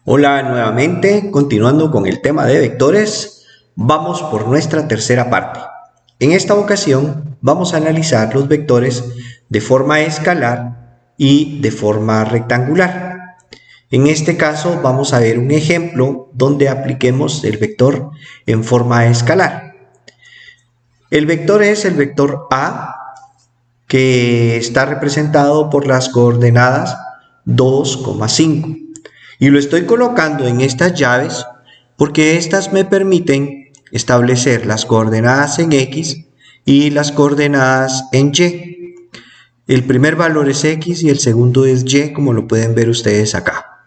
Hola nuevamente, continuando con el tema de vectores, vamos por nuestra tercera parte. En esta ocasión vamos a analizar los vectores de forma escalar y de forma rectangular. En este caso vamos a ver un ejemplo donde apliquemos el vector en forma escalar. El vector es el vector A, que está representado por las coordenadas 2,5. Y lo estoy colocando en estas llaves porque estas me permiten establecer las coordenadas en X y las coordenadas en Y. El primer valor es X y el segundo es Y, como lo pueden ver ustedes acá.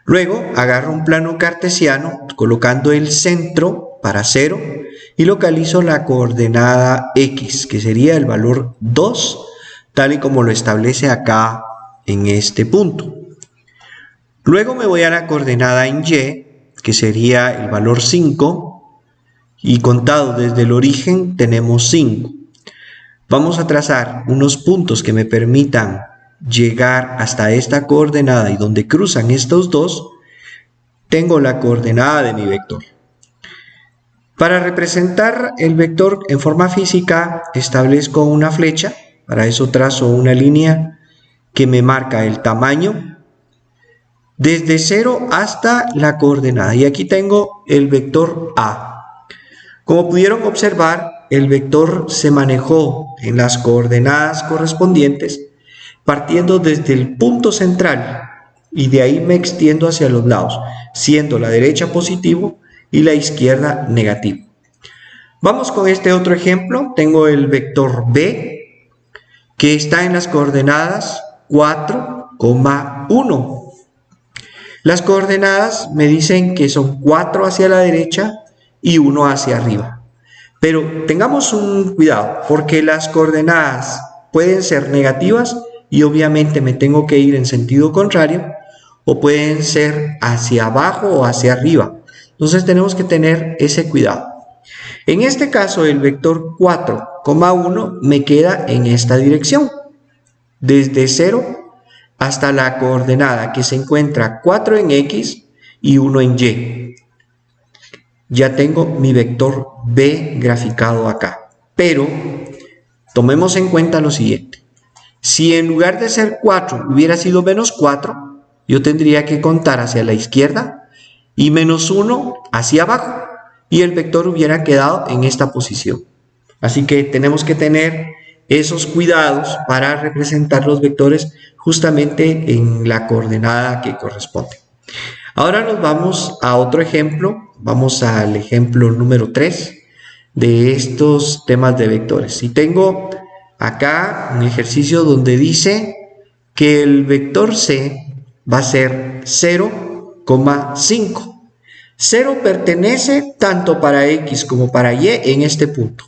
Luego agarro un plano cartesiano colocando el centro para 0 y localizo la coordenada X, que sería el valor 2, tal y como lo establece acá en este punto. Luego me voy a la coordenada en Y, que sería el valor 5, y contado desde el origen tenemos 5. Vamos a trazar unos puntos que me permitan llegar hasta esta coordenada y donde cruzan estos dos, tengo la coordenada de mi vector. Para representar el vector en forma física, establezco una flecha. Para eso trazo una línea que me marca el tamaño desde 0 hasta la coordenada. Y aquí tengo el vector A. Como pudieron observar, el vector se manejó en las coordenadas correspondientes, partiendo desde el punto central y de ahí me extiendo hacia los lados, siendo la derecha positivo y la izquierda negativo. Vamos con este otro ejemplo. Tengo el vector B, que está en las coordenadas 4,1. Las coordenadas me dicen que son 4 hacia la derecha y 1 hacia arriba. Pero tengamos un cuidado, porque las coordenadas pueden ser negativas y obviamente me tengo que ir en sentido contrario, o pueden ser hacia abajo o hacia arriba. Entonces tenemos que tener ese cuidado. En este caso, el vector 4,1 me queda en esta dirección, desde 0 hasta la coordenada que se encuentra 4 en X y 1 en Y. Ya tengo mi vector B graficado acá. Pero tomemos en cuenta lo siguiente. Si en lugar de ser 4 hubiera sido menos 4, yo tendría que contar hacia la izquierda y menos 1 hacia abajo. Y el vector hubiera quedado en esta posición. Así que tenemos que tener esos cuidados para representar los vectores justamente en la coordenada que corresponde. Ahora nos vamos a otro ejemplo. Vamos al ejemplo número 3 de estos temas de vectores. Y tengo acá un ejercicio donde dice que el vector C va a ser 0,5. 0 pertenece tanto para X como para Y en este punto,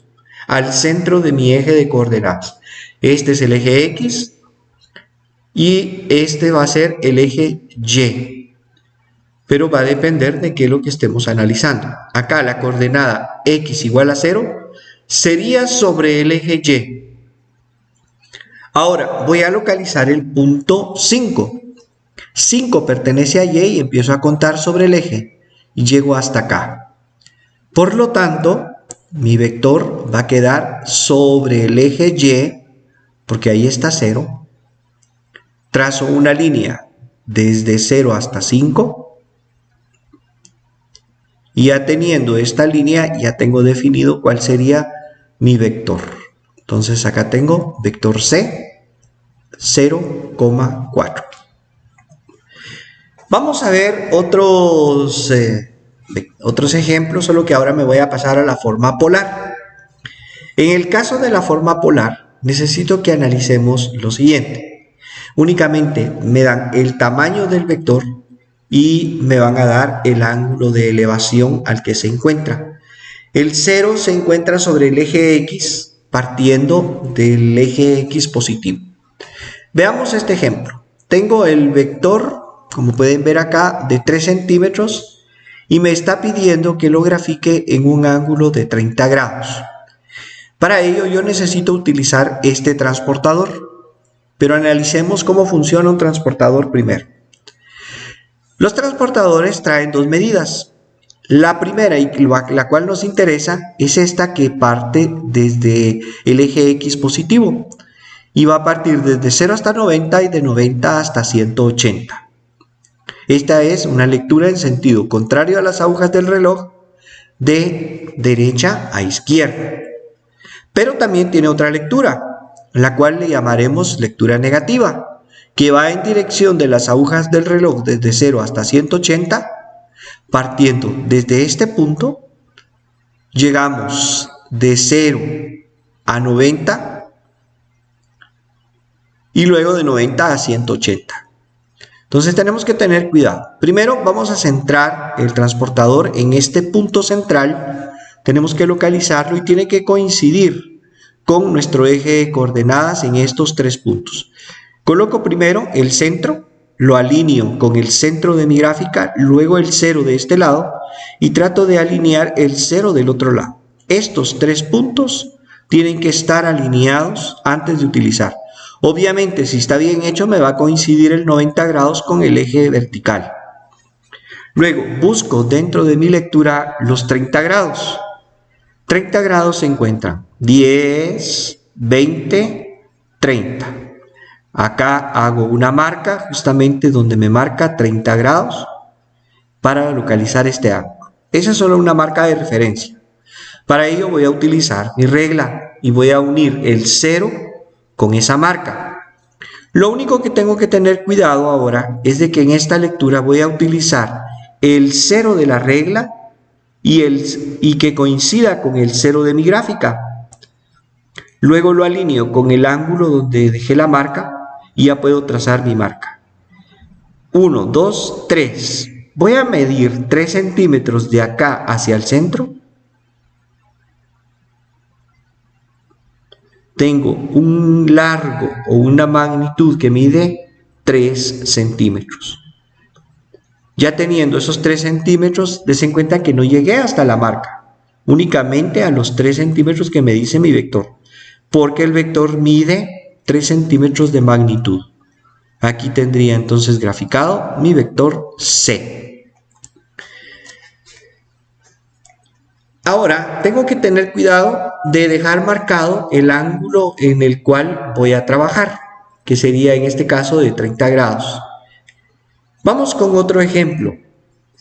al centro de mi eje de coordenadas. Este es el eje X y este va a ser el eje Y. Pero va a depender de qué es lo que estemos analizando. Acá la coordenada X igual a 0 sería sobre el eje Y. Ahora voy a localizar el punto 5. 5 pertenece a Y y empiezo a contar sobre el eje y llego hasta acá. Por lo tanto, mi vector va a quedar sobre el eje Y, porque ahí está 0. Trazo una línea desde 0 hasta 5. Y ya teniendo esta línea, ya tengo definido cuál sería mi vector. Entonces acá tengo vector C, 0,4. Vamos a ver otros ejemplos, solo que ahora me voy a pasar a la forma polar. En el caso de la forma polar, necesito que analicemos lo siguiente. Únicamente me dan el tamaño del vector y me van a dar el ángulo de elevación al que se encuentra. El 0 se encuentra sobre el eje X, partiendo del eje X positivo. Veamos este ejemplo. Tengo el vector, como pueden ver acá, de 3 centímetros y me está pidiendo que lo grafique en un ángulo de 30 grados. Para ello yo necesito utilizar este transportador, pero analicemos cómo funciona un transportador primero. Los transportadores traen dos medidas. La primera, y la cual nos interesa, es esta que parte desde el eje X positivo y va a partir desde 0 hasta 90 y de 90 hasta 180. Esta es una lectura en sentido contrario a las agujas del reloj, de derecha a izquierda. Pero también tiene otra lectura, la cual le llamaremos lectura negativa, que va en dirección de las agujas del reloj desde 0 hasta 180, partiendo desde este punto, llegamos de 0 a 90 y luego de 90 a 180. Entonces tenemos que tener cuidado. Primero vamos a centrar el transportador en este punto central. Tenemos que localizarlo y tiene que coincidir con nuestro eje de coordenadas en estos tres puntos. Coloco primero el centro, lo alineo con el centro de mi gráfica, luego el 0 de este lado y trato de alinear el 0 del otro lado. Estos tres puntos tienen que estar alineados antes de utilizar. Obviamente, si está bien hecho, me va a coincidir el 90 grados con el eje vertical. Luego, busco dentro de mi lectura los 30 grados. 30 grados se encuentran 10, 20, 30. Acá hago una marca justamente donde me marca 30 grados para localizar este ángulo. Esa es solo una marca de referencia. Para ello voy a utilizar mi regla y voy a unir el 0 con esa marca. Lo único que tengo que tener cuidado ahora es de que en esta lectura voy a utilizar el 0 de la regla y que coincida con el 0 de mi gráfica. Luego lo alineo con el ángulo donde dejé la marca y ya puedo trazar mi marca. 1, 2, 3. Voy a medir 3 centímetros de acá hacia el centro. Tengo un largo o una magnitud que mide 3 centímetros. Ya teniendo esos 3 centímetros, des en cuenta que no llegué hasta la marca, únicamente a los 3 centímetros que me dice mi vector, porque el vector mide 3 centímetros de magnitud. Aquí tendría entonces graficado mi vector C. Ahora, tengo que tener cuidado de dejar marcado el ángulo en el cual voy a trabajar, que sería en este caso de 30 grados. Vamos con otro ejemplo.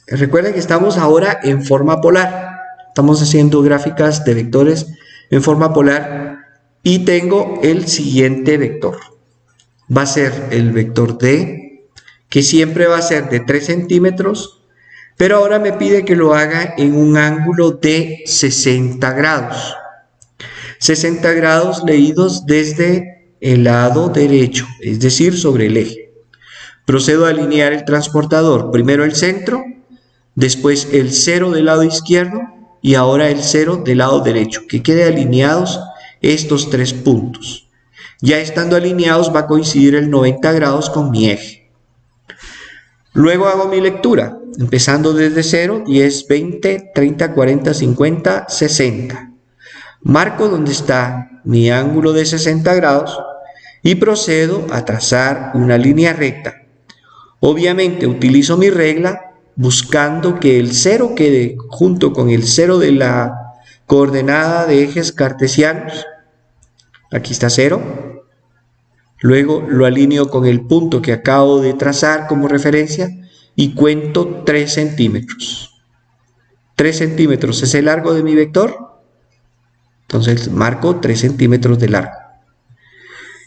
Recuerden que estamos ahora en forma polar. Estamos haciendo gráficas de vectores en forma polar y tengo el siguiente vector. Va a ser el vector D, que siempre va a ser de 3 centímetros, pero ahora me pide que lo haga en un ángulo de 60 grados. 60 grados leídos desde el lado derecho, es decir, sobre el eje. Procedo a alinear el transportador, primero el centro, después el 0 del lado izquierdo y ahora el 0 del lado derecho, que quede alineados estos tres puntos. Ya estando alineados va a coincidir el 90 grados con mi eje. Luego hago mi lectura, empezando desde 0, 10, 20, 30, 40, 50, 60. Marco donde está mi ángulo de 60 grados y procedo a trazar una línea recta. Obviamente utilizo mi regla buscando que el 0 quede junto con el 0 de la coordenada de ejes cartesianos. Aquí está 0. Luego lo alineo con el punto que acabo de trazar como referencia y cuento 3 centímetros. 3 centímetros es el largo de mi vector. Entonces marco 3 centímetros de largo.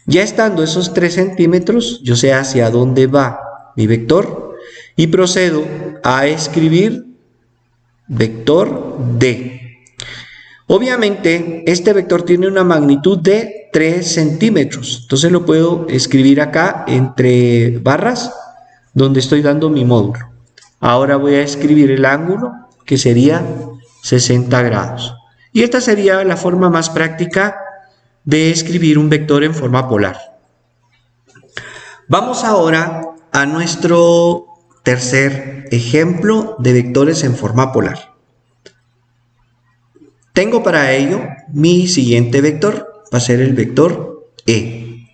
Ya estando esos 3 centímetros, yo sé hacia dónde va mi vector y procedo a escribir vector D. Obviamente este vector tiene una magnitud de 3 centímetros, entonces lo puedo escribir acá entre barras donde estoy dando mi módulo. Ahora voy a escribir el ángulo que sería 60 grados. Y esta sería la forma más práctica de escribir un vector en forma polar. Vamos ahora a nuestro tercer ejemplo de vectores en forma polar. Tengo para ello mi siguiente vector, va a ser el vector E.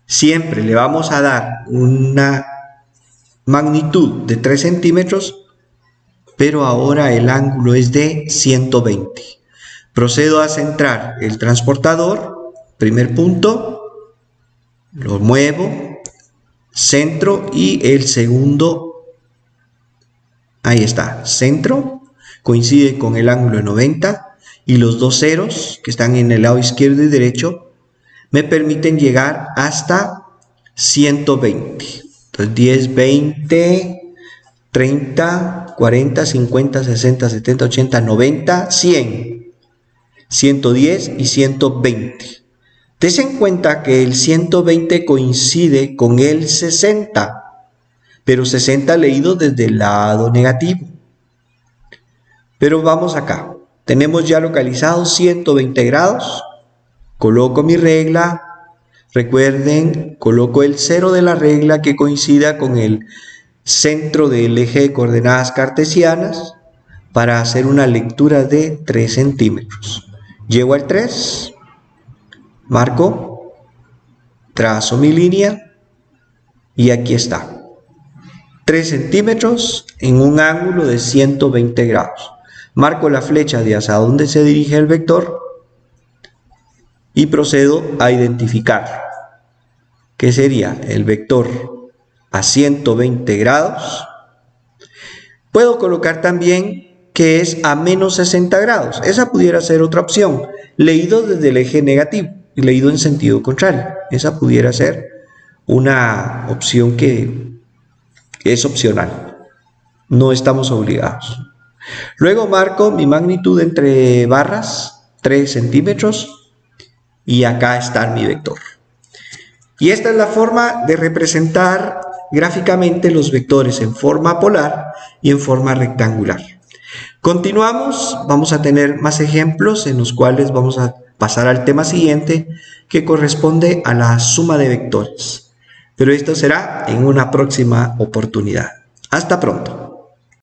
Siempre le vamos a dar una magnitud de 3 centímetros, pero ahora el ángulo es de 120. Procedo a centrar el transportador, primer punto, lo muevo, centro y el segundo, ahí está, centro, coincide con el ángulo de 90 y los dos ceros que están en el lado izquierdo y derecho me permiten llegar hasta 120. Entonces 10, 20, 30, 40, 50, 60, 70, 80, 90, 100, 110 y 120. Tense en cuenta que el 120 coincide con el 60, pero 60 leído desde el lado negativo. Pero vamos acá, tenemos ya localizado 120 grados, coloco mi regla, recuerden, coloco el cero de la regla que coincida con el centro del eje de coordenadas cartesianas para hacer una lectura de 3 centímetros. Llego al 3, marco, trazo mi línea y aquí está. 3 centímetros en un ángulo de 120 grados. Marco la flecha de hacia dónde se dirige el vector y procedo a identificar que sería el vector a 120 grados. Puedo colocar también que es a menos 60 grados. Esa pudiera ser otra opción, leído desde el eje negativo y leído en sentido contrario. Esa pudiera ser una opción que es opcional. No estamos obligados. Luego marco mi magnitud entre barras, 3 centímetros, y acá está mi vector. Y esta es la forma de representar gráficamente los vectores en forma polar y en forma rectangular. Continuamos, vamos a tener más ejemplos en los cuales vamos a pasar al tema siguiente, que corresponde a la suma de vectores. Pero esto será en una próxima oportunidad. Hasta pronto.